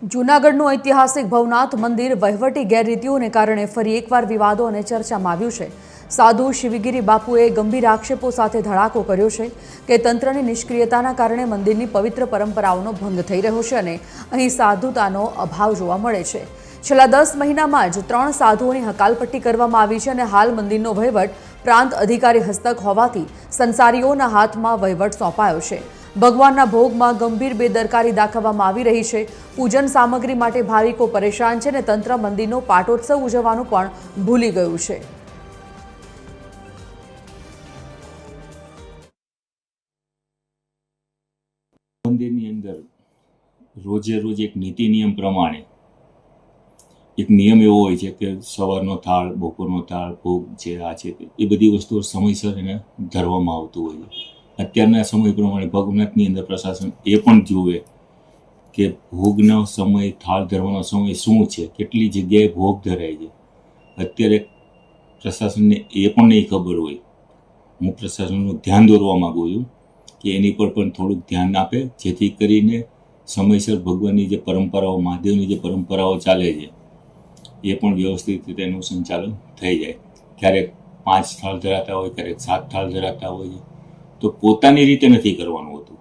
જૂનાગઢનું ઐતિહાસિક ભવનાથ મંદિર વહીવટી ગેરરીતિઓને કારણે ફરી એકવાર વિવાદો અને ચર્ચામાં આવ્યું છે। સાધુ શિવગિરી બાપુએ ગંભીર આક્ષેપો સાથે ધડાકો કર્યો છે કે તંત્રની નિષ્ક્રિયતાના કારણે મંદિરની પવિત્ર પરંપરાઓનો ભંગ થઈ રહ્યો છે અને અહીં સાધુતાનો અભાવ જોવા મળે છે। છેલ્લા 10 મહિનામાં જ 3 સાધુઓની હકાલપટ્ટી કરવામાં આવી છે અને હાલ મંદિરનો વહીવટ પ્રાંત અધિકારી હસ્તક હોવાથી સંસારીઓના હાથમાં વહીવટ સોંપાયો છે। ભગવાનના ભોગમાં ગંભીર બેદરકારી દાખવવામાં આવી રહી છે। પૂજન સામગ્રી માટે ભાવિકો પરેશાન છે અને તંત્ર મંદિરનો પાટોત્સવ ઉજવવાનું પણ ભૂલી ગયું છે। મંદિરની અંદર રોજે રોજ એક નીતિ નિયમ પ્રમાણે એક નિયમ એવો હોય છે કે સવારનો થાળ, બપોરનો થાળ, ભોગ છે, આ છે, એ બધી વસ્તુઓ સમયસર એને ધરવામાં આવતું હોય છે। અત્યારના સમય પ્રમાણે ભવનાથની અંદર પ્રશાસન એ પણ જુએ કે ભોગનો સમય, થાળ ધરવાનો સમય શું છે, કેટલી જગ્યાએ ભોગ ધરાય છે। અત્યારે પ્રશાસનને એ પણ નહીં ખબર હોય। હું પ્રશાસનનું ધ્યાન દોરવા માગું છું કે એની પર પણ થોડુંક ધ્યાન આપે, જેથી કરીને સમયસર ભગવાનની જે પરંપરાઓ, મહાદેવની જે પરંપરાઓ ચાલે છે એ પણ વ્યવસ્થિત રીતે એનું સંચાલન થઈ જાય। ક્યારેક 5 થાળ ધરાતા હોય, ક્યારેક 7 થાળ ધરાતા હોય છે, તો પોતાની રીતે નથી કરવાનું હોતું।